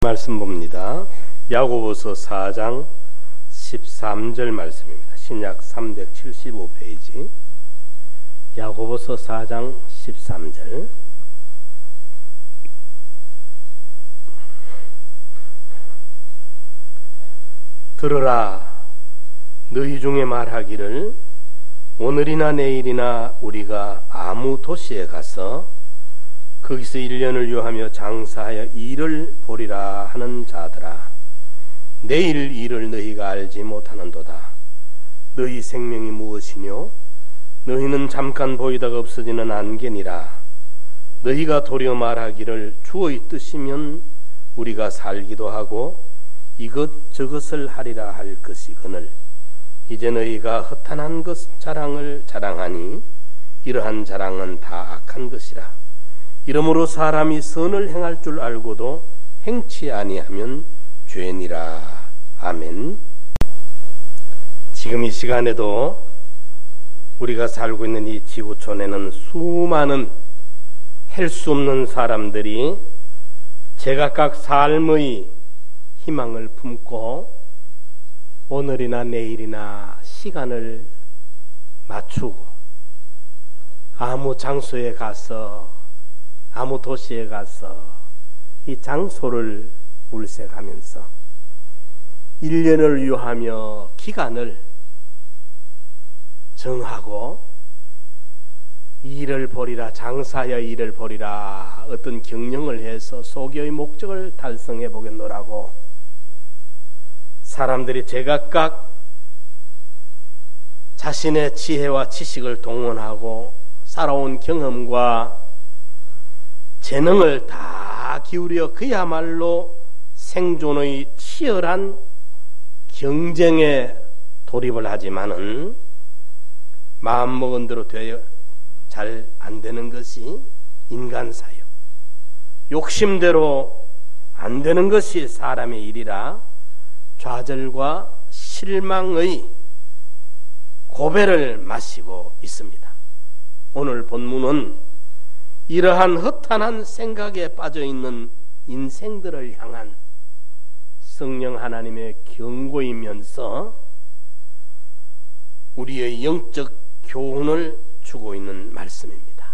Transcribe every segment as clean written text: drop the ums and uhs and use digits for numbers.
말씀 봅니다. 야고보서 4장 13절 말씀입니다. 신약 375페이지 야고보서 4장 13절. 들으라, 너희 중에 말하기를 오늘이나 내일이나 우리가 아무 도시에 가서 거기서 1년을 유하며 장사하여 일을 보리라 하는 자들아, 내일 일을 너희가 알지 못하는도다. 너희 생명이 무엇이뇨? 너희는 잠깐 보이다가 없어지는 안개니라. 너희가 도리어 말하기를 주의 뜻이면 우리가 살기도 하고 이것저것을 하리라 할 것이거늘 이제 너희가 허탄한 것 자랑을 자랑하니 이러한 자랑은 다 악한 것이라. 이러므로 사람이 선을 행할 줄 알고도 행치 아니하면 죄니라. 아멘. 지금 이 시간에도 우리가 살고 있는 이 지구촌에는 수많은 할 수 없는 사람들이 제각각 삶의 희망을 품고 오늘이나 내일이나 시간을 맞추고 아무 장소에 가서 아무 도시에 가서 이 장소를 물색하면서 1년을 유하며 기간을 정하고 일을 벌이라, 장사하여 일을 벌이라, 어떤 경영을 해서 소교의 목적을 달성해 보겠노라고 사람들이 제각각 자신의 지혜와 지식을 동원하고 살아온 경험과 재능을 다 기울여 그야말로 생존의 치열한 경쟁에 돌입을 하지만은 마음먹은 대로 잘 안 되는 것이 인간사요. 욕심대로 안 되는 것이 사람의 일이라 좌절과 실망의 고배를 마시고 있습니다. 오늘 본문은 이러한 허탄한 생각에 빠져있는 인생들을 향한 성령 하나님의 경고이면서 우리의 영적 교훈을 주고 있는 말씀입니다.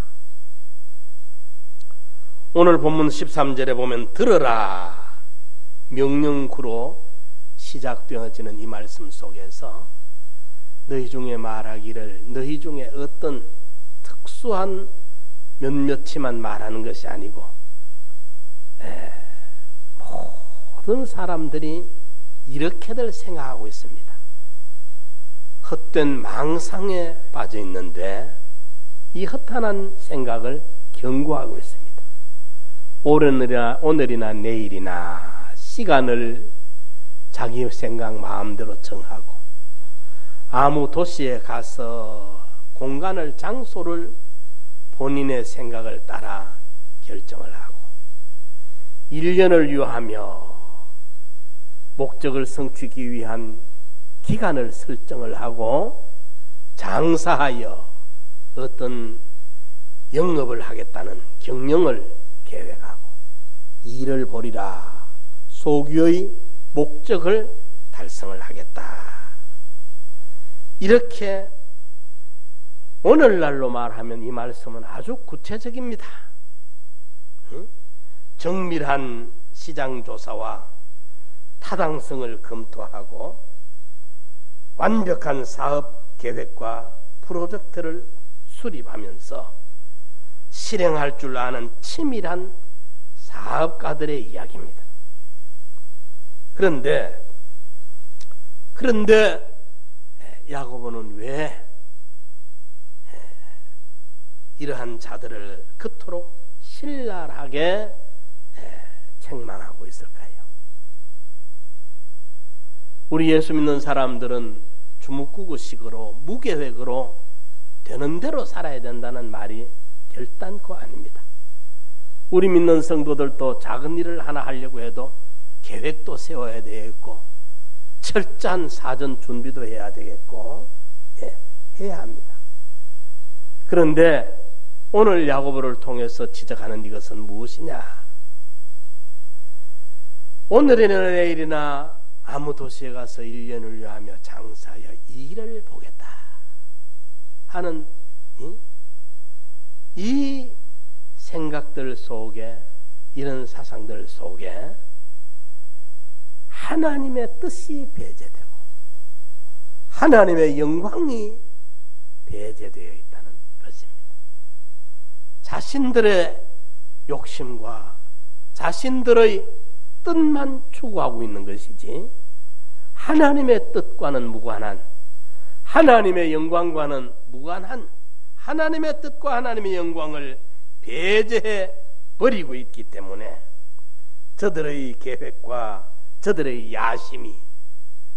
오늘 본문 13절에 보면 들으라 명령구로 시작되어지는 이 말씀 속에서 너희 중에 말하기를, 너희 중에 어떤 특수한 몇몇이만 말하는 것이 아니고 모든 사람들이 이렇게들 생각하고 있습니다. 헛된 망상에 빠져 있는데 이 허탄한 생각을 경고하고 있습니다. 오늘이나 내일이나 시간을 자기 생각 마음대로 정하고 아무 도시에 가서 공간을, 장소를 본인의 생각을 따라 결정을 하고 1년을 유하며 목적을 성취하기 위한 기간을 설정을 하고 장사하여 어떤 영업을 하겠다는 경영을 계획하고 일을 벌이라, 소규의 목적을 달성을 하겠다. 이렇게 오늘날로 말하면 이 말씀은 아주 구체적입니다. 정밀한 시장조사와 타당성을 검토하고 완벽한 사업 계획과 프로젝트를 수립하면서 실행할 줄 아는 치밀한 사업가들의 이야기입니다. 그런데 야고보는 왜 이러한 자들을 그토록 신랄하게 책망하고 있을까요? 우리 예수 믿는 사람들은 주묵구구식으로 무계획으로 되는 대로 살아야 된다는 말이 결단코 아닙니다. 우리 믿는 성도들도 작은 일을 하나 하려고 해도 계획도 세워야 되겠고 철저한 사전 준비도 해야 되겠고 해야 합니다. 그런데 오늘 야고보를 통해서 지적하는 이것은 무엇이냐? 오늘이나 내일이나 아무 도시에 가서 1년을 위하며 장사하여 이를 보겠다 하는 이 생각들 속에, 이런 사상들 속에 하나님의 뜻이 배제되고 하나님의 영광이 배제되어 있다는 것입니다. 자신들의 욕심과 자신들의 뜻만 추구하고 있는 것이지 하나님의 뜻과는 무관한, 하나님의 영광과는 무관한 하나님의 뜻과 하나님의 영광을 배제해 버리고 있기 때문에 저들의 계획과 저들의 야심이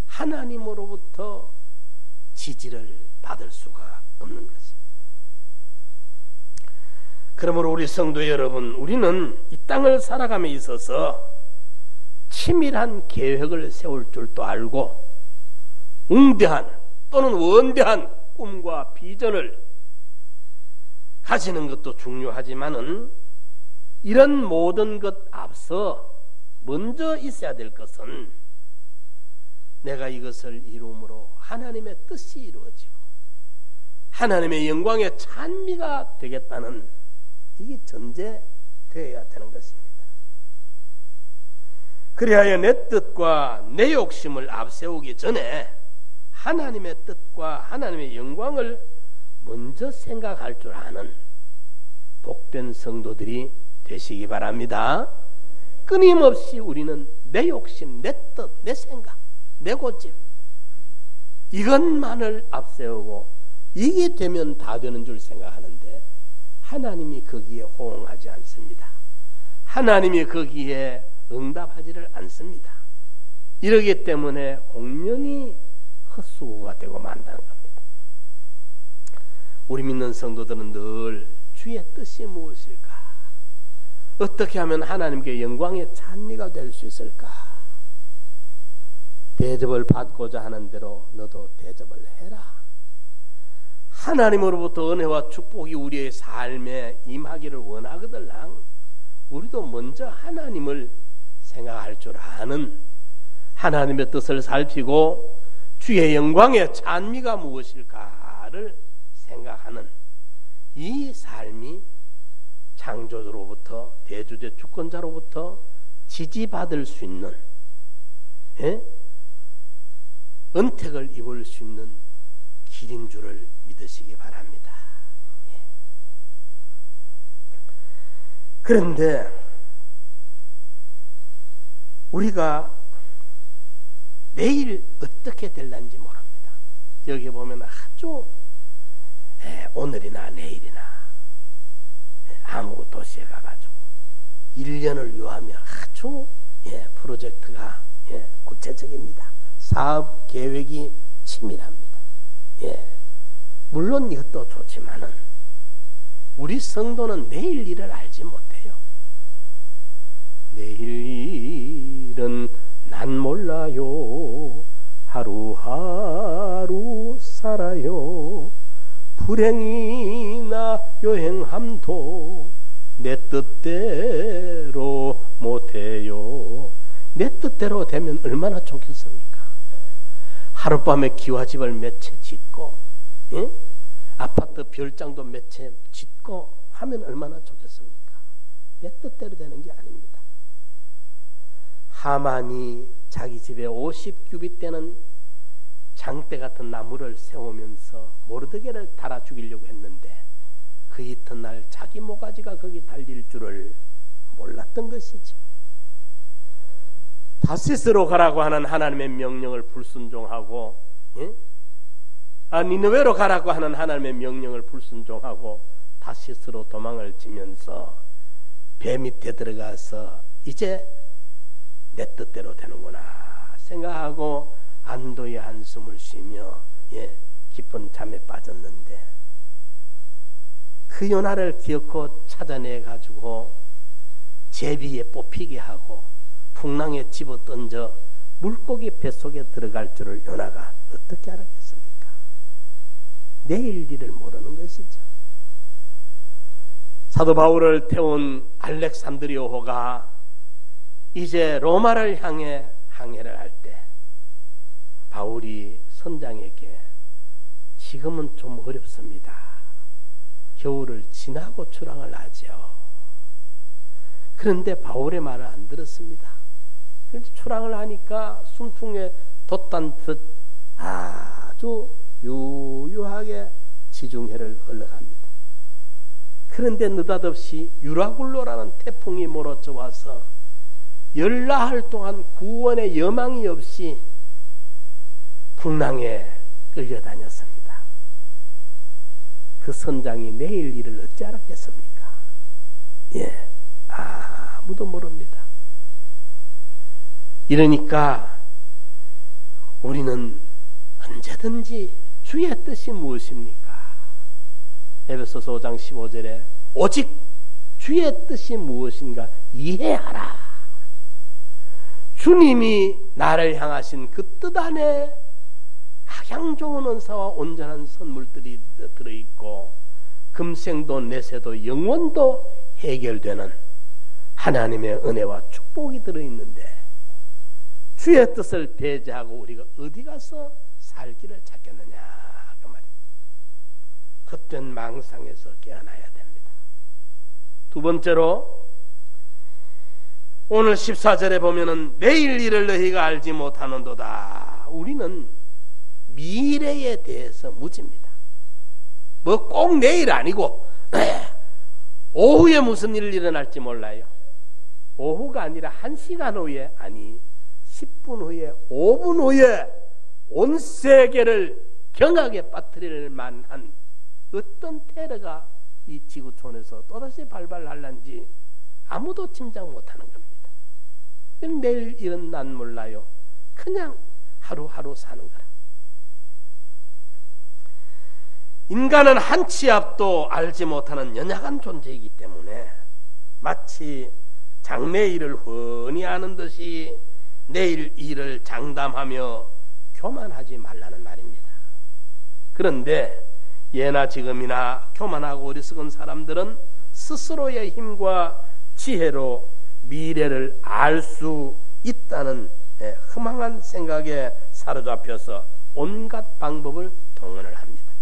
하나님으로부터 지지를 받을 수가 없는 것입니다. 그러므로 우리 성도 여러분, 우리는 이 땅을 살아감에 있어서 치밀한 계획을 세울 줄도 알고 웅대한 또는 원대한 꿈과 비전을 가지는 것도 중요하지만은 이런 모든 것 앞서 먼저 있어야 될 것은 내가 이것을 이루므로 하나님의 뜻이 이루어지고 하나님의 영광의 찬미가 되겠다는 이게 전제되어야 되는 것입니다. 그리하여 내 뜻과 내 욕심을 앞세우기 전에 하나님의 뜻과 하나님의 영광을 먼저 생각할 줄 아는 복된 성도들이 되시기 바랍니다. 끊임없이 우리는 내 욕심, 내 뜻, 내 생각, 내 고집 이것만을 앞세우고 이게 되면 다 되는 줄 생각하는데 하나님이 거기에 호응하지 않습니다. 하나님이 거기에 응답하지를 않습니다. 이러기 때문에 공연히 헛수고가 되고 만다는 겁니다. 우리 믿는 성도들은 늘 주의 뜻이 무엇일까? 어떻게 하면 하나님께 영광의 찬미가 될 수 있을까? 대접을 받고자 하는 대로 너도 대접을 해라. 하나님으로부터 은혜와 축복이 우리의 삶에 임하기를 원하거들랑 우리도 먼저 하나님을 생각할 줄 아는, 하나님의 뜻을 살피고 주의 영광의 찬미가 무엇일까를 생각하는 이 삶이 창조주로부터, 대주제 주권자로부터 지지받을 수 있는, 은택을 입을 수 있는 길인 줄을 믿으시기 바랍니다. 그런데 우리가 내일 어떻게 될는지 모릅니다. 여기 보면 아주 오늘이나 내일이나 아무 도시에 가가지고 1년을 요하며 아주 프로젝트가 구체적입니다. 사업 계획이 치밀합니다. 물론 이것도 좋지만은 우리 성도는 내일 일을 알지 못해요. 내일 일은 난 몰라요. 하루하루 살아요. 불행이나 여행함도 내 뜻대로 못해요. 내 뜻대로 되면 얼마나 좋겠습니까? 하룻밤에 기와집을 몇 채 짓고 아파트 별장도 몇 채 짓고 하면 얼마나 좋겠습니까? 내 뜻대로 되는 게 아닙니다. 하만이 자기 집에 50규빗 되는 장대 같은 나무를 세우면서 모르드게를 달아 죽이려고 했는데 그 이튿날 자기 모가지가 거기 달릴 줄을 몰랐던 것이죠. 다시스로 가라고 하는 하나님의 명령을 불순종하고 니느웨로 가라고 하는 하나님의 명령을 불순종하고 다시스로 도망을 치면서 배 밑에 들어가서 이제 내 뜻대로 되는구나 생각하고 안도의 한숨을 쉬며 깊은 잠에 빠졌는데 그 요나를 기어코 찾아내 가지고 제비에 뽑히게 하고 풍랑에 집어 던져 물고기 뱃속에 들어갈 줄을 요나가 어떻게 알았겠습니까? 내일 일을 모르는 것이죠. 사도 바울을 태운 알렉산드리오호가 이제 로마를 향해 항해를 할 때 바울이 선장에게 지금은 좀 어렵습니다. 겨울을 지나고 출항을 하죠. 그런데 바울의 말을 안 들었습니다. 출항을 하니까 순풍에 돛단 듯 아주 유유하게 지중해를 흘러갑니다. 그런데 느닷없이 유라굴로라는 태풍이 몰아쳐 와서 열나흘 동안 구원의 여망이 없이 풍랑에 끌려다녔습니다. 그 선장이 내일 일을 어찌 알았겠습니까? 예, 아무도 모릅니다. 이러니까 우리는 언제든지 주의 뜻이 무엇입니까? 에베소서 5장 15절에 오직 주의 뜻이 무엇인가 이해하라. 주님이 나를 향하신 그 뜻 안에 가장 좋은 은사와 온전한 선물들이 들어있고 금생도 내세도 영원도 해결되는 하나님의 은혜와 축복이 들어있는데 주의 뜻을 배제하고 우리가 어디 가서 살기를 찾겠느냐 그 말이에요. 헛된 망상에서 깨어나야 됩니다. 두 번째로 오늘 14절에 보면은 내일 일을 너희가 알지 못하는도다. 우리는 미래에 대해서 무지입니다. 뭐 꼭 내일 아니고 오후에 무슨 일이 일어날지 몰라요. 오후가 아니라 1시간 후에, 아니 10분 후에, 5분 후에 온 세계를 경악에 빠뜨릴 만한 어떤 테러가 이 지구촌에서 또다시 발발할런지 아무도 짐작 못하는 겁니다. 내일 일은 난 몰라요. 그냥 하루하루 사는 거라. 인간은 한 치 앞도 알지 못하는 연약한 존재이기 때문에 마치 장래 일을 훤히 아는 듯이 내일 일을 장담하며 교만하지 말라는 말입니다. 그런데 예나 지금이나 교만하고 어리석은 사람들은 스스로의 힘과 지혜로 미래를 알 수 있다는 허망한 생각에 사로잡혀서 온갖 방법을 동원을 합니다.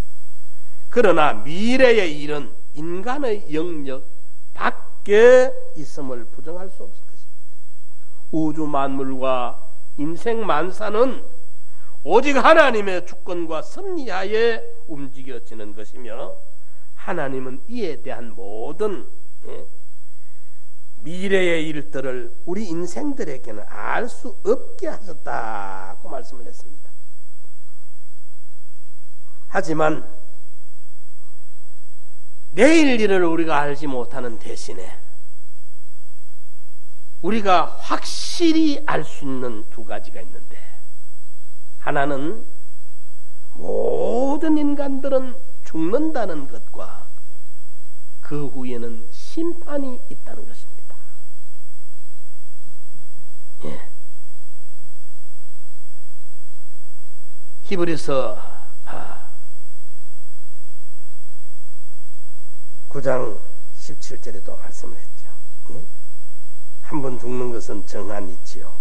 그러나 미래의 일은 인간의 영역 밖에 있음을 부정할 수 없을 것입니다. 우주 만물과 인생 만사는 오직 하나님의 주권과 섭리하에 움직여지는 것이며 하나님은 이에 대한 모든 미래의 일들을 우리 인생들에게는 알 수 없게 하셨다고 말씀을 했습니다. 하지만 내일 일을 우리가 알지 못하는 대신에 우리가 확실히 알 수 있는 두 가지가 있는데, 하나는 모든 인간들은 죽는다는 것과 그 후에는 심판이 있다는 것입니다. 예. 히브리서 9장 17절에도 말씀을 했죠. 예? 한 번 죽는 것은 정한 이치요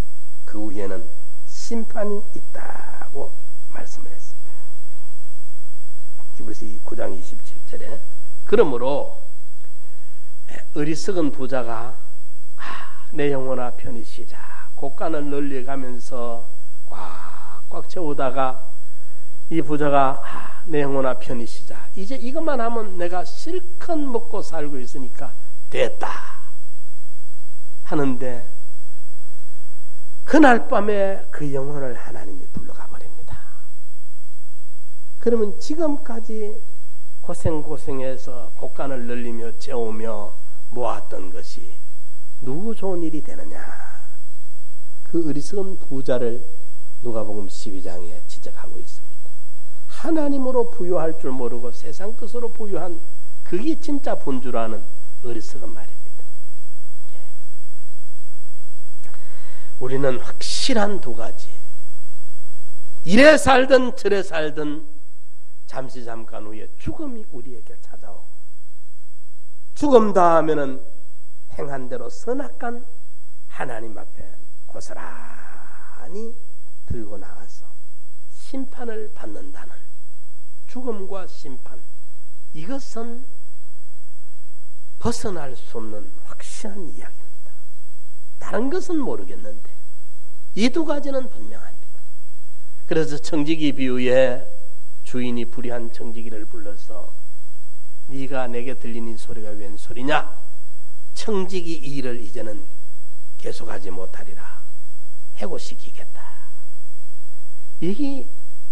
그 후에는 심판이 있다고 말씀을 했습니다. 히브리서 9장 27절에 그러므로 어리석은 부자가 내 영혼아 편히 쉬자 곳간을 널려가면서 꽉꽉 채우다가 이 부자가 내 영혼아 편히 쉬자 이제 이것만 하면 내가 실컷 먹고 살고 있으니까 됐다 하는데 그날 밤에 그 영혼을 하나님이 불러가 버립니다. 그러면 지금까지 고생해서 곳간을 널리며 채우며 모았던 것이 누구 좋은 일이 되느냐. 그 어리석은 부자를 누가복음 12장에 지적하고 있습니다. 하나님으로 부유할 줄 모르고 세상 뜻으로 부유한 그게 진짜 본주라는 어리석은 말입니다. 우리는 확실한 두 가지, 이래 살든 저래 살든 잠시 잠깐 후에 죽음이 우리에게 찾아오고 죽음 다음에는 행한 대로 선악간 하나님 앞에 고스란히 들고 나가서 심판을 받는다는 죽음과 심판, 이것은 벗어날 수 없는 확실한 이야기입니다. 다른 것은 모르겠는데 이 두 가지는 분명합니다. 그래서 청지기 비유에 주인이 불의한 청지기를 불러서 네가 내게 들린 이 소리가 웬 소리냐? 청지기 이 일을 이제는 계속하지 못하리라. 해고시키겠다. 이게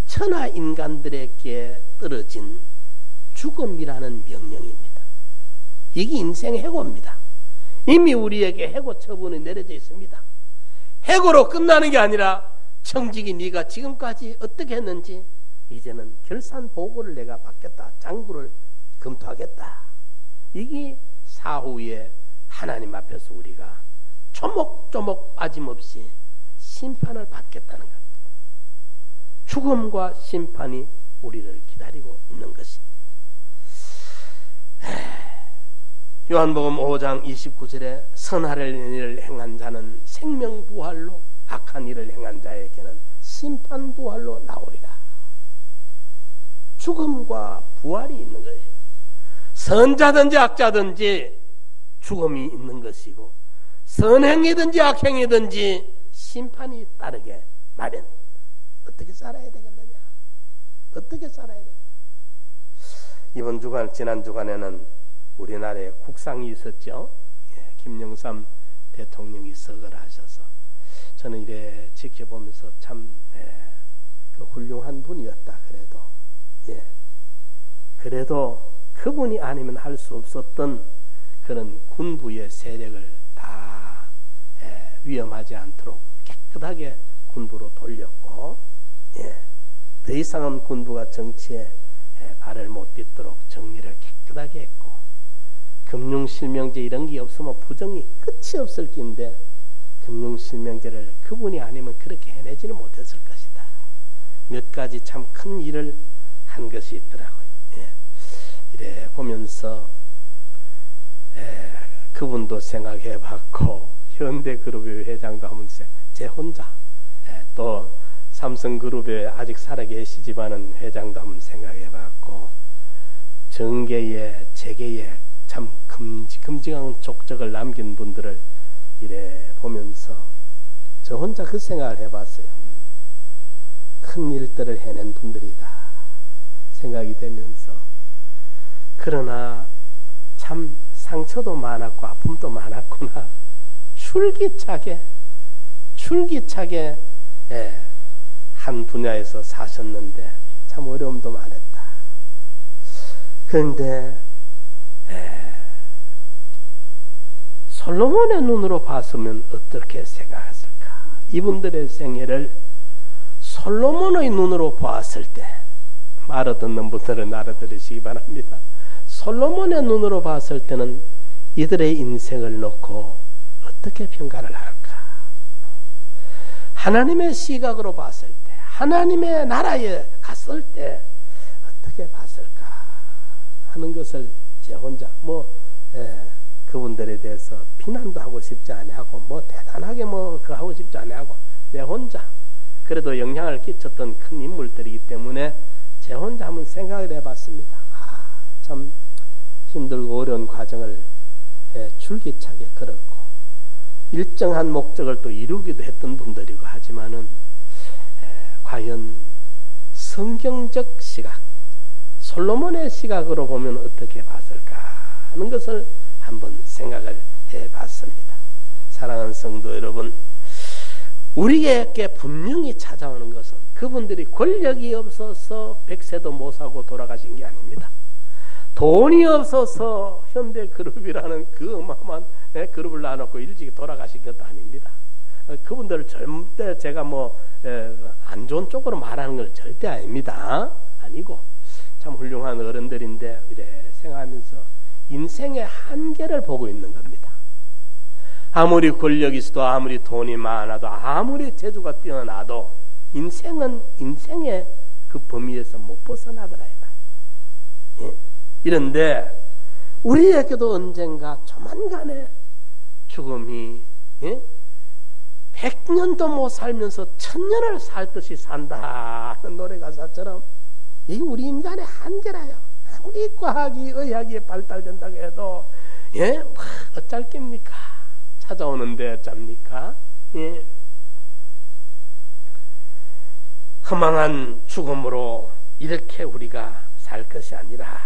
천하 인간들에게 떨어진 죽음이라는 명령입니다. 이게 인생 해고입니다. 이미 우리에게 해고 처분이 내려져 있습니다. 해고로 끝나는 게 아니라 청지기 네가 지금까지 어떻게 했는지 이제는 결산 보고를 내가 받겠다. 장부를 검토하겠다. 이게 사후에 하나님 앞에서 우리가 조목조목 빠짐없이 심판을 받겠다는 겁니다. 죽음과 심판이 우리를 기다리고 있는 것입니다. 요한복음 5장 29절에 선한 일을 행한 자는 생명부활로, 악한 일을 행한 자에게는 심판부활로 나오리라. 죽음과 부활이 있는 거예요. 선자든지 악자든지 죽음이 있는 것이고, 선행이든지 악행이든지 심판이 따르게 마련입니다. 어떻게 살아야 되겠느냐? 어떻게 살아야 되겠느냐? 이번 주간, 지난 주간에는 우리나라에 국상이 있었죠. 김영삼 대통령이 서거를 하셔서 저는 이래 지켜보면서 참 그 훌륭한 분이었다. 그래도 그분이 아니면 할 수 없었던 그런 군부의 세력을 다 위험하지 않도록 깨끗하게 군부로 돌렸고, 더 이상은 군부가 정치에 발을 못 딛도록 정리를 깨끗하게 했고, 금융실명제 이런 게 없으면 부정이 끝이 없을 긴데 금융실명제를 그분이 아니면 그렇게 해내지는 못했을 것이다. 몇 가지 참 큰 일을 한 것이 있더라고요. 이래 보면서 그분도 생각해봤고, 현대그룹의 회장도 하면서 제 혼자, 또 삼성그룹에 아직 살아계시지만은 회장도 한번 생각해봤고, 정계에 재계에 참 큼직한 족적을 남긴 분들을 이래 보면서 저 혼자 그 생각을 해봤어요. 큰 일들을 해낸 분들이다 생각이 되면서, 그러나 참 상처도 많았고 아픔도 많았구나. 줄기차게 한 분야에서 사셨는데 참 어려움도 많았다. 그런데 솔로몬의 눈으로 봤으면 어떻게 생각했을까? 이분들의 생애를 솔로몬의 눈으로 보았을 때, 알아듣는 분들은 알아들으시기 바랍니다. 솔로몬의 눈으로 봤을 때는 이들의 인생을 놓고 어떻게 평가를 할까? 하나님의 시각으로 봤을 때, 하나님의 나라에 갔을 때 어떻게 봤을까 하는 것을 제 혼자 그분들에 대해서 비난도 하고 싶지 아니하고 대단하게 그 하고 싶지 아니하고 내 혼자 그래도 영향을 끼쳤던 큰 인물들이기 때문에 제 혼자 한번 생각을 해봤습니다. 참 힘들고 어려운 과정을 줄기차게 걸었고 일정한 목적을 또 이루기도 했던 분들이고 하지만은 과연 성경적 시각, 솔로몬의 시각으로 보면 어떻게 봤을까 하는 것을 한번 생각을 해봤습니다. 사랑하는 성도 여러분, 우리에게 분명히 찾아오는 것은 그분들이 권력이 없어서 백세도 못 사고 돌아가신 게 아닙니다. 돈이 없어서 현대그룹이라는 그 어마어마한 그룹을 놔놓고 일찍이 돌아가신 것도 아닙니다. 그분들을 절대 제가 안 좋은 쪽으로 말하는 건 절대 아닙니다. 아니고 참 훌륭한 어른들인데 이래 생각하면서 인생의 한계를 보고 있는 겁니다. 아무리 권력이 있어도, 아무리 돈이 많아도, 아무리 재주가 뛰어나도 인생은 인생의 그 범위에서 못 벗어나더라 이 말이에요. 이런데 우리에게도 언젠가 조만간에 죽음이 100년도 못 살면서 1000년을 살 듯이 산다는 노래 가사처럼 이 우리 인간의 한계라요. 아무리 과학이 의학이 발달된다고 해도 뭐 어쩔 깁니까? 찾아오는데 어쩝니까? 허망한 죽음으로 이렇게 우리가 살 것이 아니라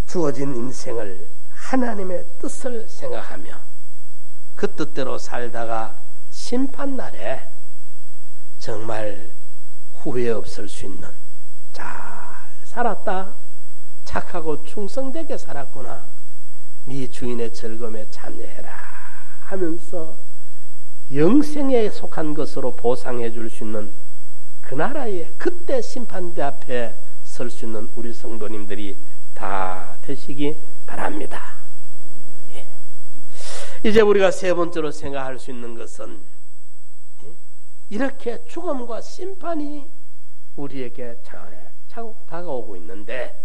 주어진 인생을 하나님의 뜻을 생각하며 그 뜻대로 살다가 심판날에 정말 후회 없을 수 있는, 잘 살았다, 착하고 충성되게 살았구나, 네 주인의 즐거움에 참여해라 하면서 영생에 속한 것으로 보상해 줄 수 있는 그 나라의 그때 심판대 앞에 설 수 있는 우리 성도님들이 다 되시기 바랍니다. 이제 우리가 세 번째로 생각할 수 있는 것은 이렇게 죽음과 심판이 우리에게 다가오고 있는데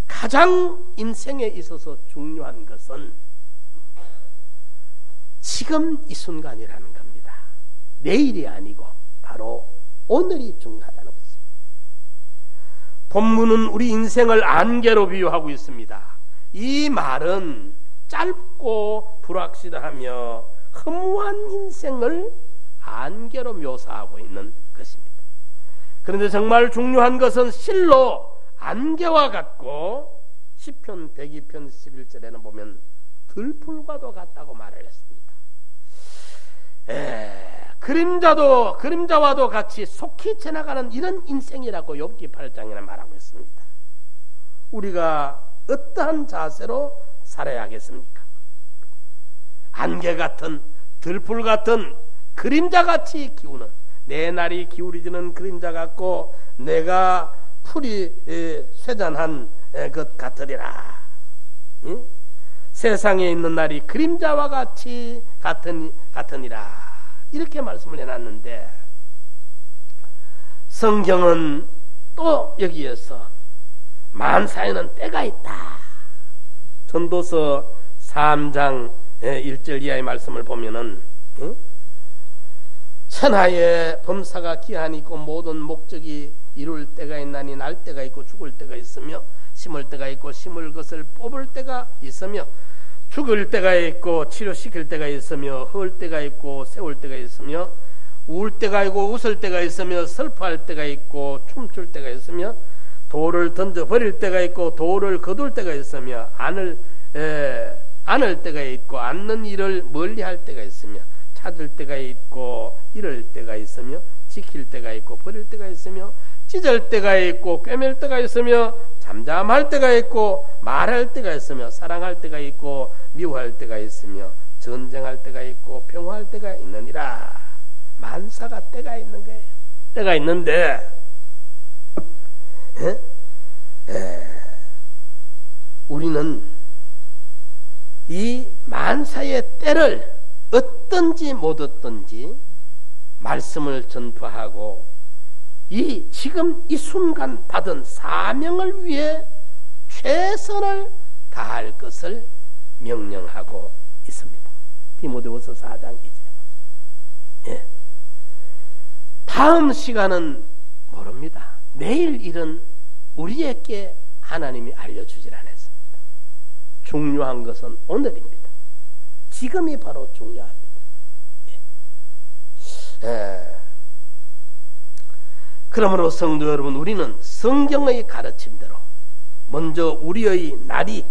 가장 인생에 있어서 중요한 것은 지금 이 순간이라는 겁니다. 내일이 아니고 바로 오늘이 중요하다는 것입니다. 본문은 우리 인생을 안개로 비유하고 있습니다. 이 말은 짧고 불확실하며 허무한 인생을 안개로 묘사하고 있는 것입니다. 그런데 정말 중요한 것은 실로 안개와 같고 시편 102편 11절에는 보면 들풀과도 같다고 말을 했습니다. 그림자와도 같이 속히 지나가는 이런 인생이라고 욥기 8장에는 말하고 있습니다. 우리가 어떠한 자세로 살아야겠습니까? 안개 같은, 들풀 같은, 그림자같이 기우는, 내 날이 기울이지는 그림자 같고 내가 풀이 쇠잔한 것 같으리라. 응? 세상에 있는 날이 그림자와 같이 같으니라. 이렇게 말씀을 해놨는데 성경은 또 여기에서 만사에는 때가 있다. 전도서 3장 1절 이하의 말씀을 보면은 천하에 범사가 기한이 있고 모든 목적이 이룰 때가 있나니 날 때가 있고 죽을 때가 있으며 심을 때가 있고 심을 것을 뽑을 때가 있으며 죽을 때가 있고 치료시킬 때가 있으며 허울 때가 있고 세울 때가 있으며 울 때가 있고 웃을 때가 있으며 슬퍼할 때가 있고 춤출 때가 있으며 돌을 던져 버릴 때가 있고 돌을 거둘 때가 있으며 안을 때가 있고 앉는 일을 멀리할 때가 있으며 찾을 때가 있고 잃을 때가 있으며 지킬 때가 있고 버릴 때가 있으며 찢을 때가 있고 꿰맬 때가 있으며 잠잠할 때가 있고 말할 때가 있으며 사랑할 때가 있고 미워할 때가 있으며 전쟁할 때가 있고 평화할 때가 있느니라. 만사가 때가 있는 거예요. 때가 있는데 우리는 이 만사의 때를 어떤지 못 어떤지 말씀을 전파하고 이 지금 이 순간 받은 사명을 위해 최선을 다할 것을 명령하고 있습니다. 디모데후서 4장 2절. 다음 시간은 모릅니다. 내일 일은 우리에게 하나님이 알려주질 않았습니다. 중요한 것은 오늘입니다. 지금이 바로 중요합니다. 그러므로 성도 여러분, 우리는 성경의 가르침대로 먼저 우리의 날이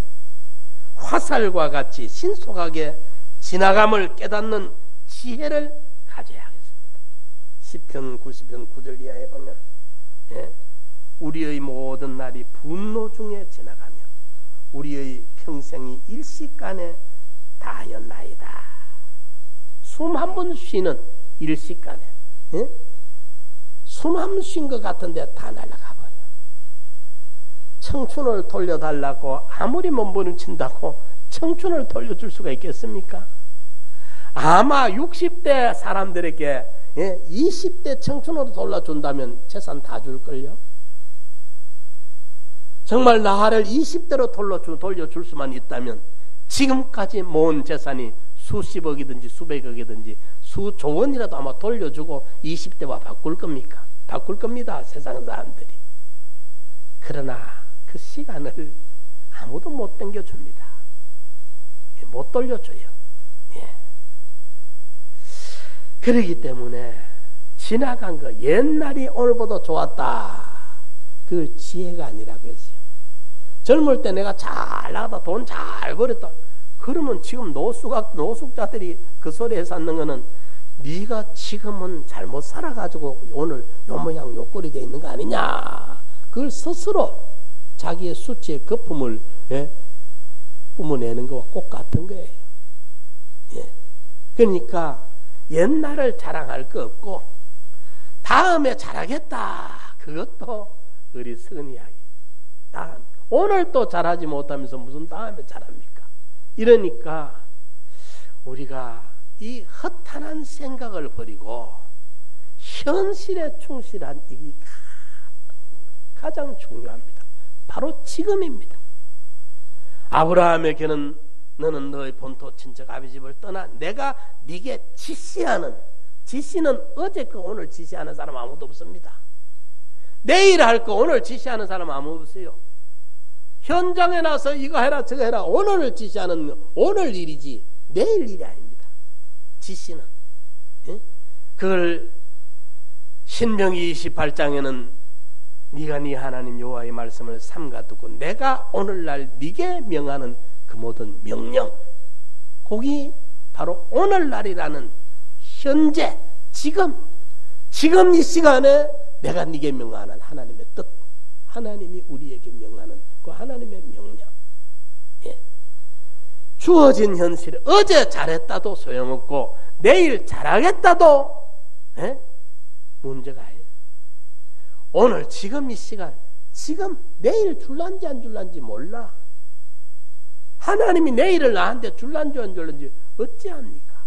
화살과 같이 신속하게 지나감을 깨닫는 지혜를 가져야 하겠습니다. 시편 90편 9절 이하에 보면 우리의 모든 날이 분노 중에 지나가며 우리의 평생이 일시간에 다하였나이다. 숨 한 번 쉬는 일시간에 숨 한 번 쉰 것 같은데 다 날아가 버려. 청춘을 돌려달라고 아무리 몸부림친다고 청춘을 돌려줄 수가 있겠습니까? 아마 60대 사람들에게 20대 청춘으로 돌려준다면 재산 다 줄걸요. 정말 나를 20대로 돌려줄 수만 있다면 지금까지 모은 재산이 수십억이든지 수백억이든지 수조 원이라도 아마 돌려주고 20대와 바꿀 겁니까? 바꿀 겁니다. 세상 사람들이. 그러나 그 시간을 아무도 못 당겨줍니다. 못 돌려줘요. 예. 그러기 때문에 지나간 거 옛날이 오늘보다 좋았다. 그 지혜가 아니라고 했어요. 젊을 때 내가 잘 나가다 돈 잘 벌었다. 그러면 지금 노숙자들이 그 소리 해서 하는 거는 네가 지금은 잘못 살아가지고 오늘 요 모양 요 꼴이 돼 있는 거 아니냐. 그걸 스스로 자기의 수치의 거품을 뿜어내는 거와 꼭 같은 거예요. 예. 그러니까 옛날을 자랑할 거 없고 다음에 잘하겠다. 그것도 어리석은 이야기. 오늘 또 잘하지 못하면서 무슨 다음에 잘합니까? 이러니까 우리가 이 허탄한 생각을 버리고 현실에 충실한 이게 가장 중요합니다. 바로 지금입니다. 아브라함에게는 너는 너의 본토 친척 아비 집을 떠나 내가 네게 지시는 어제 거 오늘 지시하는 사람 아무도 없습니다. 내일 할 거 오늘 지시하는 사람 아무도 없어요. 현장에 나서 이거 해라 저거 해라 오늘을 지시하는 오늘 일이지 내일 일이 아닙니다. 지시는. 예? 그걸 신명기 28장에는 네가 네 하나님 여호와의 말씀을 삼가 듣고 내가 오늘날 네게 명하는 그 모든 명령, 거기 바로 오늘날이라는 현재 지금 이 시간에 내가 네게 명하는 하나님의 뜻, 하나님이 우리에게 명하는 그 하나님의 명령. 예. 주어진 현실에 어제 잘했다도 소용없고 내일 잘하겠다도 문제가 아니에요. 오늘 지금 이 시간, 지금 내일 줄란지 안 줄란지 몰라. 하나님이 내일을 나한테 줄란지 안 줄란지 어찌합니까?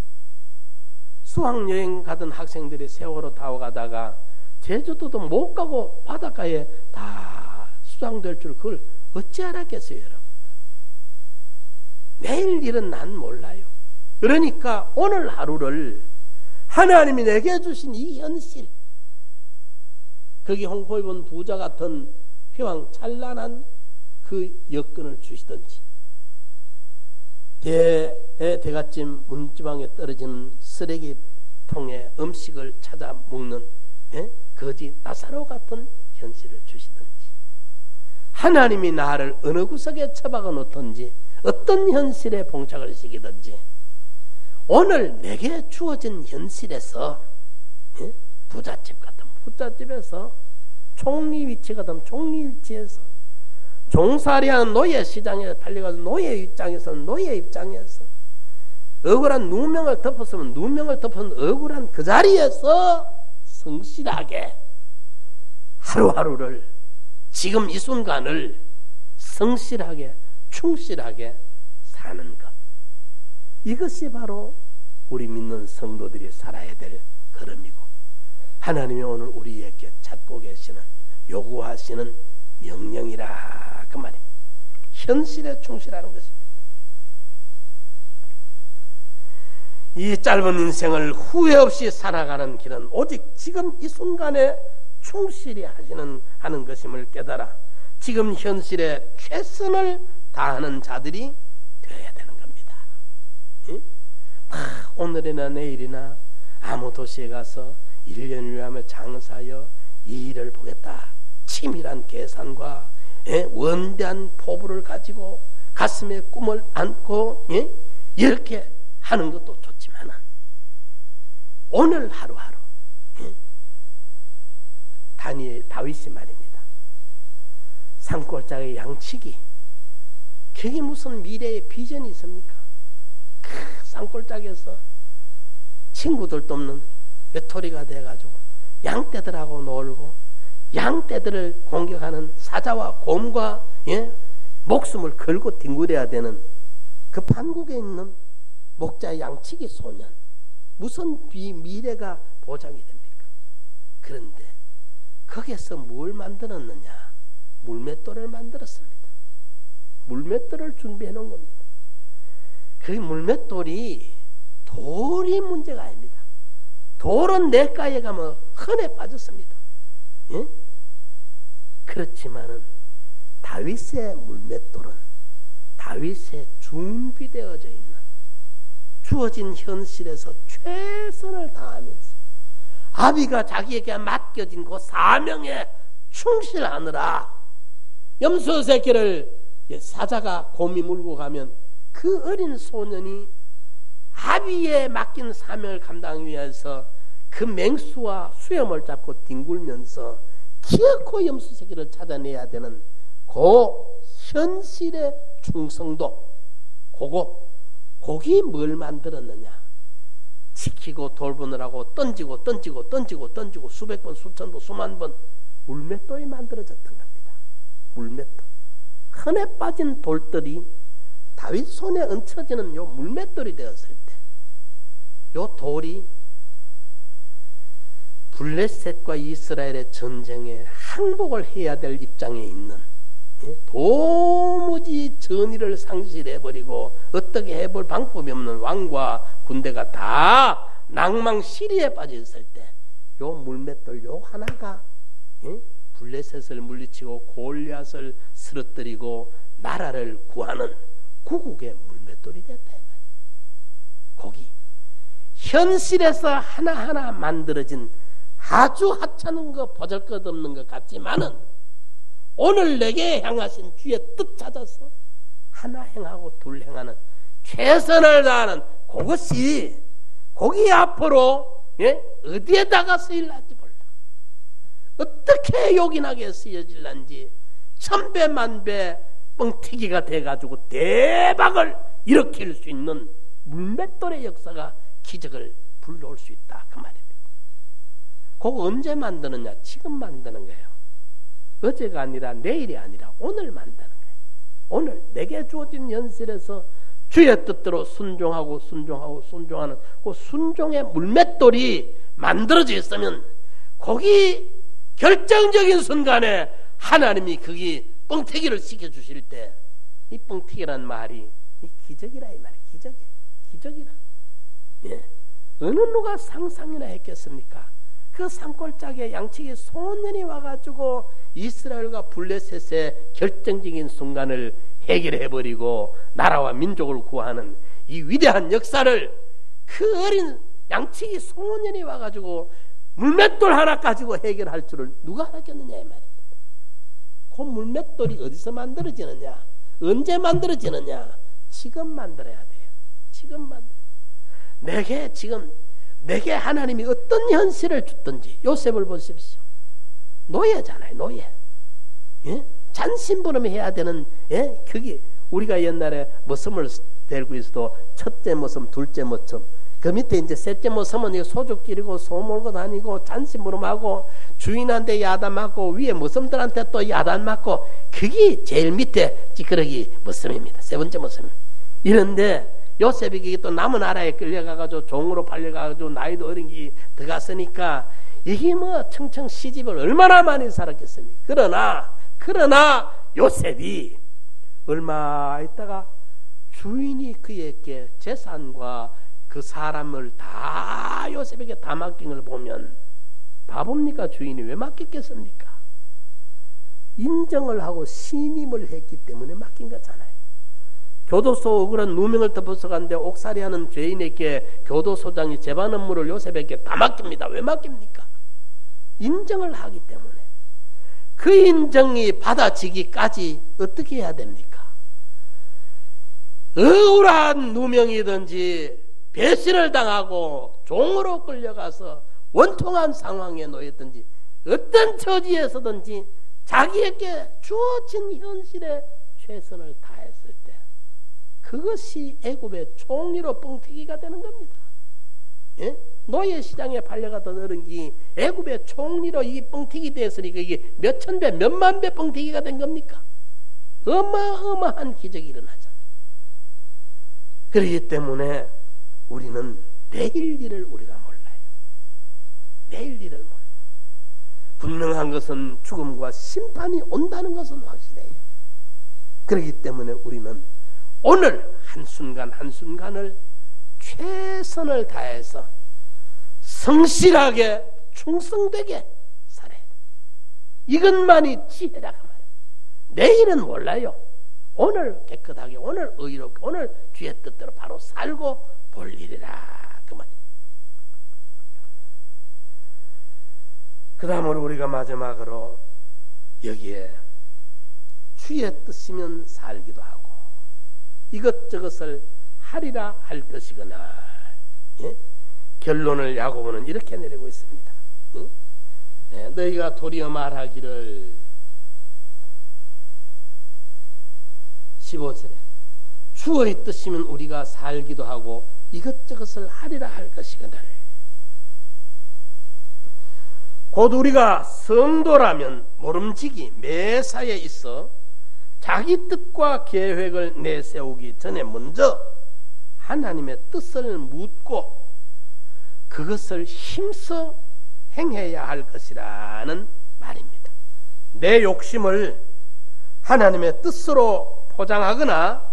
수학여행 가던 학생들이 세월호 타고 가다가 제주도도 못 가고 바닷가에 다 수장될 줄 그걸 어찌 알았겠어요, 여러분? 내일 일은 난 몰라요. 그러니까 오늘 하루를 하나님이 내게 주신 이 현실, 거기 홍포 입은 부자 같은 휘황찬란한 그 여건을 주시든지 대갓집 문지방에 떨어진 쓰레기통에 음식을 찾아 먹는 거지 나사로 같은 현실을 주시든지 하나님이 나를 어느 구석에 처박아 놓든지 어떤 현실에 봉착을 시키든지 오늘 내게 주어진 현실에서 부잣집 같은 부잣집에서 총리 위치 같은 총리 위치에서 종살이하는 노예 시장에 달려가서 노예 입장에서는 노예 입장에서 억울한 누명을 덮었으면 누명을 덮은 억울한 그 자리에서 성실하게 하루하루를 지금 이 순간을 성실하게 충실하게 사는 것, 이것이 바로 우리 믿는 성도들이 살아야 될 걸음이고 하나님이 오늘 우리에게 찾고 계시는 요구하시는 명령이라 그 말이에요. 현실에 충실하는 것입니다. 이 짧은 인생을 후회 없이 살아가는 길은 오직 지금 이 순간에 충실히 하는 것임을 깨달아 지금 현실에 최선을 다하는 자들이 되어야 되는 겁니다. 오늘이나 내일이나 아무 도시에 가서 1년을 위하며 장사하여 이 일을 보겠다. 치밀한 계산과 원대한 포부를 가지고 가슴에 꿈을 안고 이렇게 하는 것도 좋지만 오늘 하루하루 다윗이 말입니다. 산골짜기 양치기, 그게 무슨 미래의 비전이 있습니까? 산골짜기에서 친구들도 없는 외톨이가 돼가지고 양떼들하고 놀고 양떼들을 공격하는 사자와 곰과 목숨을 걸고 뒹굴어야 되는 그 판국에 있는 목자 양치기 소년, 무슨 미래가 보장이 됩니까? 그런데 거기에서 뭘 만들었느냐? 물맷돌을 만들었습니다. 물맷돌을 준비해 놓은 겁니다. 그 물맷돌이 돌이 문제가 아닙니다. 돌은 냇가에 가면 흔해 빠졌습니다. 예? 그렇지만은 다윗의 물맷돌은 다윗의 준비되어져 있는 주어진 현실에서 최선을 다하면서 아비가 자기에게 맡겨진 그 사명에 충실하느라 염소 새끼를 사자가 곰이 물고 가면 그 어린 소년이 아비의 맡긴 사명을 감당하기 위해서 그 맹수와 수염을 잡고 뒹굴면서 기어코 염소 새끼를 찾아내야 되는 그 현실의 충성도, 거기 뭘 만들었느냐? 지키고 돌보느라고 던지고 수백 번, 수천 번, 수만 번 물맷돌이 만들어졌던 겁니다. 물맷돌. 흔해 빠진 돌들이 다윗 손에 얹혀지는 요 물맷돌이 되었을 때, 요 돌이 블레셋과 이스라엘의 전쟁에 항복을 해야 될 입장에 있는, 도무지 전의를 상실해버리고 어떻게 해볼 방법이 없는 왕과 군대가 다 낭망시리에 빠져 있을 때, 요 물맷돌 요 하나가 블레셋을 물리치고 골리앗을 쓰러뜨리고 나라를 구하는 구국의 물맷돌이 됐다. 거기 현실에서 하나하나 만들어진 아주 하찮은 거, 보잘것없는 것 같지만은 오늘 내게 향하신 주의 뜻 찾아서 하나 행하고 둘 행하는 최선을 다하는 그것이 거기 앞으로 어디에다가 쓰일는지 몰라. 어떻게 요긴하게 쓰여질는지 천배 만배 뻥튀기가 돼가지고 대박을 일으킬 수 있는 물맷돌의 역사가 기적을 불러올 수 있다, 그 말입니다. 그거 언제 만드느냐? 지금 만드는 거예요. 어제가 아니라 내일이 아니라 오늘 만드는 거예요. 오늘 내게 주어진 현실에서 주의 뜻대로 순종하는 그 순종의 물맷돌이 만들어져 있으면 거기 결정적인 순간에 하나님이 거기 뻥튀기를 시켜주실 때, 이 뻥튀기란 말이 이 기적이라, 이 말이 기적이라. 어느 누가 상상이나 했겠습니까? 그 산골짜기에 양치기 소년이 와가지고 이스라엘과 블레셋의 결정적인 순간을 해결해버리고 나라와 민족을 구하는 이 위대한 역사를 그 어린 양치기 소년이 와가지고 물맷돌 하나 가지고 해결할 줄을 누가 알았겠느냐, 이 말입니다. 그 물맷돌이 어디서 만들어지느냐? 언제 만들어지느냐? 지금 만들어야 돼요. 지금 만들어야 돼요. 내게 하나님이 어떤 현실을 줬든지, 요셉을 보십시오. 노예잖아요, 노예. 잔심부름해야 되는, 그게 우리가 옛날에 머슴을 데리고 있어도 첫째 머슴, 둘째 머슴, 그 밑에 이제 셋째 머슴은 소주 끼리고 소 몰고 다니고 잔심부름하고 주인한테 야단 맞고 위에 머슴들한테 또 야단 맞고, 그게 제일 밑에 찌끄러기 머슴입니다. 세 번째 머슴. 이런데 요셉이 또 남은 나라에 끌려가가지고 종으로 팔려가가지고 나이도 어린 게 들어갔으니까 이게 뭐 청청 시집을 얼마나 많이 살았겠습니까? 그러나 요셉이 얼마 있다가 주인이 그에게 재산과 그 사람을 다 요셉에게 다 맡긴 걸 보면 바보입니까? 주인이 왜 맡겼겠습니까? 인정을 하고 신임을 했기 때문에 맡긴 거잖아요. 교도소 억울한 누명을 덮어서 갔는데 옥살이하는 죄인에게 교도소장이 재반 업무를 요셉에게 다 맡깁니다. 왜 맡깁니까? 인정을 하기 때문에. 그 인정이 받아지기까지 어떻게 해야 됩니까? 억울한 누명이든지 배신을 당하고 종으로 끌려가서 원통한 상황에 놓였든지 어떤 처지에서든지 자기에게 주어진 현실에 최선을 다했을 때 그것이 애굽의 총리로 뻥튀기가 되는 겁니다. 노예 시장에 팔려가던 어른이 애굽의 총리로 이 뻥튀기 됐으니까 이게 몇천 배, 몇만 배 뻥튀기가 된 겁니까? 어마어마한 기적이 일어나잖아요. 그렇기 때문에 우리는 내일 일을 우리가 몰라요. 내일 일을 몰라요. 분명한 것은 죽음과 심판이 온다는 것은 확실해요. 그렇기 때문에 우리는 오늘 한순간 한순간을 최선을 다해서 성실하게 충성되게 살아야 돼. 이것만이 지혜라고 말이야. 내일은 몰라요. 오늘 깨끗하게, 오늘 의롭게, 오늘 주의 뜻대로 바로 살고 볼 일이라 그 말이야. 그 다음으로 우리가 마지막으로 여기에 주의 뜻이면 살기도 하고 이것저것을 하리라 할 것이거나, 예? 결론을 야고보는 이렇게 내리고 있습니다. 예? 너희가 도리어 말하기를 15절에 주의 뜻이면 우리가 살기도 하고 이것저것을 하리라 할 것이거늘 곧 우리가 성도라면 모름지기 매사에 있어 자기 뜻과 계획을 내세우기 전에 먼저 하나님의 뜻을 묻고 그것을 힘써 행해야 할 것이라는 말입니다. 내 욕심을 하나님의 뜻으로 포장하거나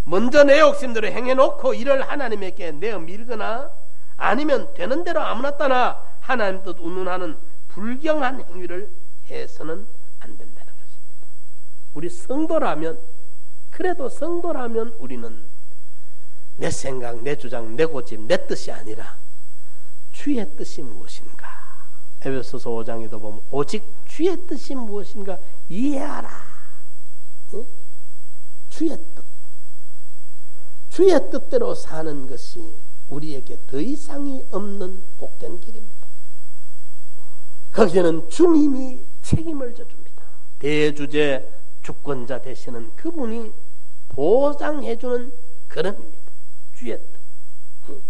먼저 내 욕심대로 행해놓고 이를 하나님에게 내어 밀거나 아니면 되는 대로 아무나 따나 하나님 뜻 운운하는 불경한 행위를 해서는 안 된다는 것입니다. 우리 성도라면, 그래도 성도라면 우리는 내 생각, 내 주장, 내 고집, 내 뜻이 아니라 주의 뜻이 무엇인가, 에베소서 5장에도 보면 오직 주의 뜻이 무엇인가 이해하라. 예? 주의 뜻, 주의 뜻대로 사는 것이 우리에게 더 이상이 없는 복된 길입니다. 거기에는 주님이 책임을 져줍니다. 대주제 주권자 되시는 그분이 보장해주는 그름입니다. 주의 뜻.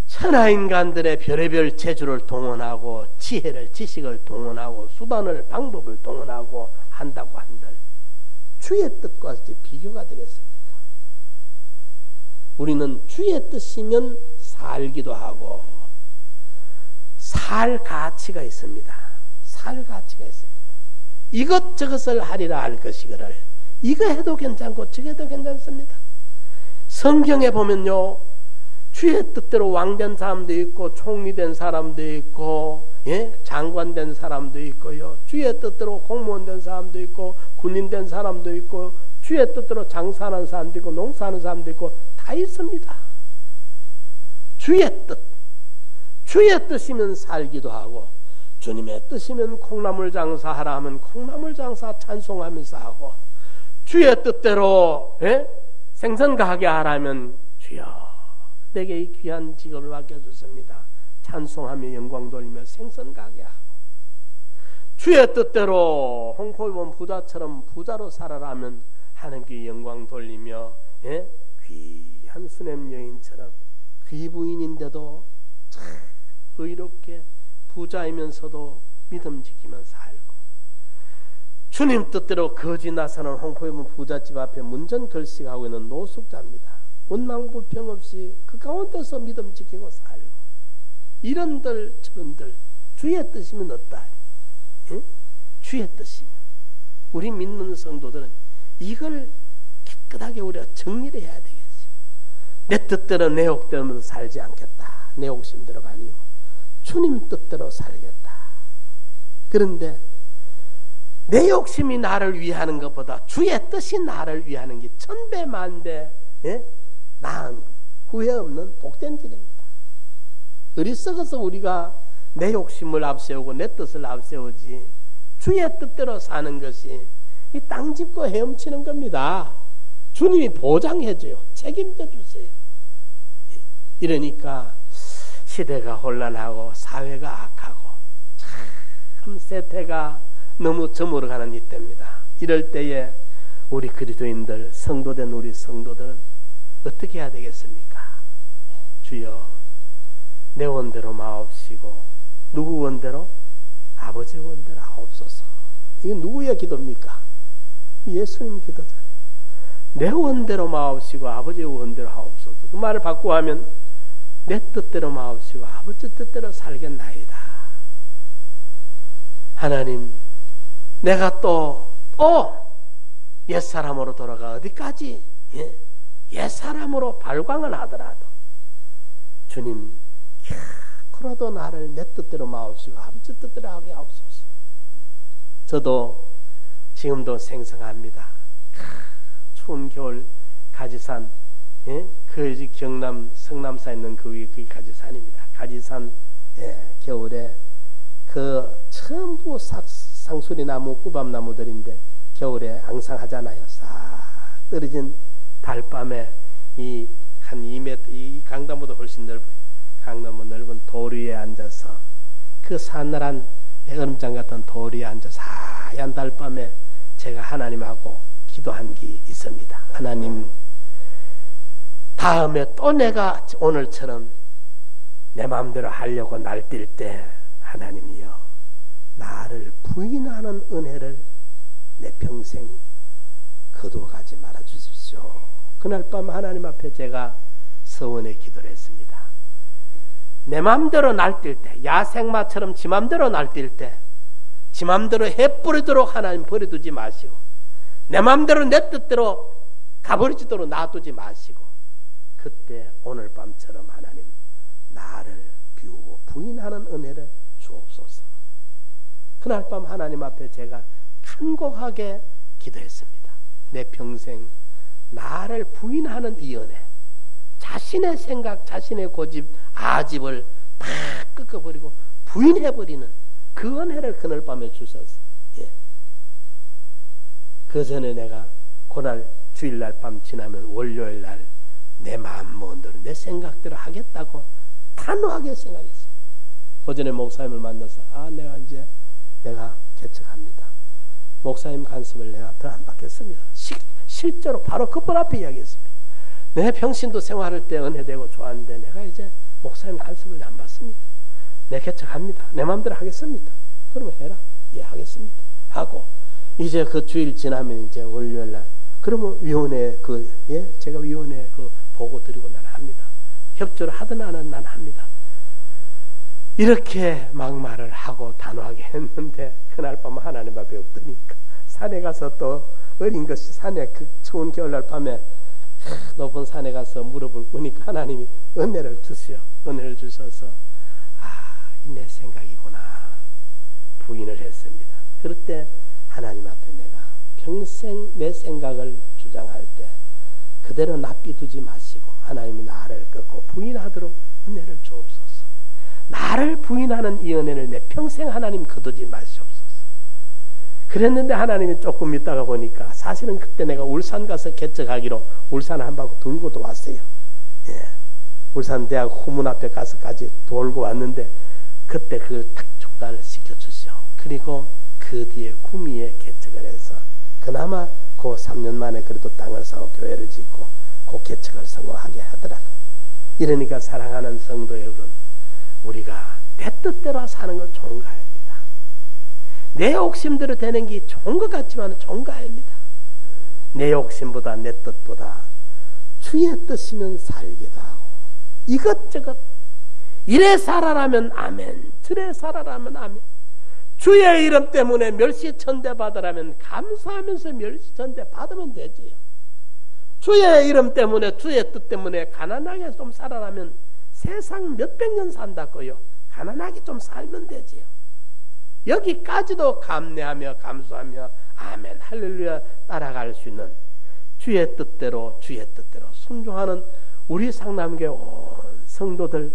천하인간들의 별의별 재주를 동원하고 지혜를, 지식을 동원하고 수단을, 방법을 동원하고 한다고 한들 주의 뜻과 비교가 되겠습니까? 우리는 주의 뜻이면 살기도 하고 살 가치가 있습니다. 살 가치가 있습니다. 이것저것을 하리라 할 것이거늘 이거 해도 괜찮고 저거 해도 괜찮습니다. 성경에 보면요, 주의 뜻대로 왕된 사람도 있고 총리 된 사람도 있고, 예? 장관 된 사람도 있고요, 주의 뜻대로 공무원 된 사람도 있고 군인 된 사람도 있고 주의 뜻대로 장사하는 사람도 있고 농사하는 사람도 있고 다 있습니다. 주의 뜻, 주의 뜻이면 살기도 하고 주님의 뜻이면 콩나물 장사하라 하면 콩나물 장사 찬송하면서 하고, 주의 뜻대로, 예? 생선가게 하라면 주여 내게 이 귀한 직업을 맡겨주십니다 찬송하며 영광 돌리며 생선가게 하고, 주의 뜻대로 홍포이본 부자처럼 부자로 살아라면 하나님께 영광 돌리며, 예? 귀한 수냄 여인처럼 귀부인인데도 참 의롭게 부자이면서도 믿음 지키며 살고, 주님 뜻대로 거지 나서는 홍포이본 부잣집 앞에 문전 걸식하고 있는 노숙자입니다. 원망불평 없이 그 가운데서 믿음 지키고 살고, 이런들 저런들 주의 뜻이면 어떠하리? 예? 주의 뜻이면 우리 믿는 성도들은 이걸 깨끗하게 우리가 정리를 해야 되겠지. 내 뜻대로 내 욕대로 살지 않겠다, 내 욕심대로가 아니고 주님 뜻대로 살겠다. 그런데 내 욕심이 나를 위하는 것보다 주의 뜻이 나를 위하는 게 천배 만배, 예? 나은, 후회 없는 복된 길입니다. 어리석어서 우리가 내 욕심을 앞세우고 내 뜻을 앞세우지 주의 뜻대로 사는 것이 이 땅 짚고 헤엄치는 겁니다. 주님이 보장해줘요. 책임져 주세요. 이러니까 시대가 혼란하고 사회가 악하고 참 세태가 너무 저물어가는 이때입니다. 이럴 때에 우리 그리스도인들, 성도된 우리 성도들은 어떻게 해야 되겠습니까? 주여 내 원대로 마옵시고 누구 원대로? 아버지 원대로 하옵소서. 이게 누구의 기도입니까? 예수님 기도잖아요. 내 원대로 마옵시고 아버지 원대로 하옵소서. 그 말을 바꾸어 하면 내 뜻대로 마옵시고 아버지 뜻대로 살겠나이다. 하나님, 내가 또 옛사람으로 돌아가 어디까지 옛사람으로 발광을 하더라도 주님, 그라도 나를 내 뜻대로 마옵시고 아버지 뜻대로 하게 하옵소서. 저도 지금도 생생합니다. 추운 겨울 가지산, 그 경남 성남사에 있는 그 위에 그게 가지산입니다. 가지산 겨울에 그 전부 상수리나무, 꾸밤나무들인데 겨울에 앙상하잖아요. 싹 떨어진 달밤에 이 한 2m, 이 강단보다 훨씬 넓어요. 강나무 넓은 돌 위에 앉아서 그 사늘한 얼음장 같은 돌 위에 앉아서 하얀 달밤에 제가 하나님하고 기도한 게 있습니다. 하나님, 다음에 또 내가 오늘처럼 내 마음대로 하려고 날뛸 때 하나님이여, 나를 부인하는 은혜를 내 평생 거두어가지 말아 주십시오. 그날 밤 하나님 앞에 제가 서원의 기도를 했습니다. 내 마음대로 날뛸 때, 야생마처럼 지 마음대로 날뛸 때, 지 마음대로 해버리도록 하나님 버려두지 마시고, 내 마음대로 내 뜻대로 가버리지도록 놔두지 마시고, 그때 오늘 밤처럼 하나님 나를 비우고 부인하는 은혜를 주옵소서. 그날 밤 하나님 앞에 제가 간곡하게 기도했습니다. 내 평생 나를 부인하는 이 은혜, 자신의 생각, 자신의 고집, 아집을 팍 꺾어버리고 부인해버리는 그 은혜를 그날 밤에 주셔서, 그 전에 내가 그날 주일날 밤 지나면 월요일날 내 마음 먹은 대로 내 생각대로 하겠다고 단호하게 생각했습니다. 그 전에 목사님을 만나서 내가 개척합니다. 목사님 간섭을 내가 더 안 받겠습니다. 실제로 바로 그분 앞에 이야기했습니다. 내 평신도 생활할 때 은혜되고 좋았는데 내가 이제 목사님 간섭을 안 받습니다. 내 개척합니다. 내 마음대로 하겠습니다. 그러면 해라. 예, 하겠습니다. 하고 이제 그 주일 지나면 이제 월요일날 그러면 위원회 제가 위원회 보고 드리고 난 합니다. 협조를 하든 안 하든 난 합니다. 이렇게 막말을 하고 단호하게 했는데 그날 밤 하나님 앞에 없더니까 산에 가서 또 어린 것이 산에 그 추운 겨울날 밤에 높은 산에 가서 무릎을 꿇으니까 하나님이 은혜를 주셔서 이 내 생각이구나 부인을 했습니다. 그럴 때 하나님 앞에 내가 평생 내 생각을 주장할 때 그대로 납비두지 마시고 하나님이 나를 꺾고 부인하도록 은혜를 주옵소서. 나를 부인하는 이 은혜를 내 평생 하나님 거두지 마시옵소서. 그랬는데 하나님이 조금 있다가 보니까 사실은 그때 내가 울산 가서 개척하기로 울산 한 바퀴 돌고도 왔어요. 울산대학 후문 앞에까지 돌고 왔는데 그때 그걸 딱 중단을 시켜주시오. 그리고 그 뒤에 구미에 개척을 해서 그나마 그 3년 만에 그래도 땅을 사고 교회를 짓고 그 개척을 성공하게 하더라고요. 이러니까 사랑하는 성도 여러분, 우리가 내 뜻대로 사는 건 좋은 거 아닙니다. 내 욕심대로 되는 게 좋은 것 같지만 좋은 거 아닙니다. 내 욕심보다 내 뜻보다 주의 뜻이면 살기도 하고 이것저것 이래 살아라면 아멘, 저래 살아라면 아멘. 주의 이름 때문에 멸시천대 받으라면 감사하면서 멸시천대 받으면 되지요. 주의 이름 때문에 주의 뜻 때문에 가난하게 좀 살아라면 세상 몇백 년 산다고요. 가난하게 좀 살면 되지요. 여기까지도 감내하며 감수하며 아멘 할렐루야 따라갈 수 있는 주의 뜻대로 순종하는 우리 상남교회 온 성도들,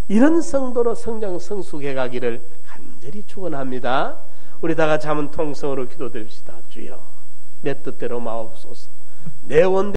이런 성도로 성장 성숙해 가기를 간절히 축원합니다. 우리 다 같이 한번 통성으로 기도드립시다. 주여 내 뜻대로 마옵소서. 내 원대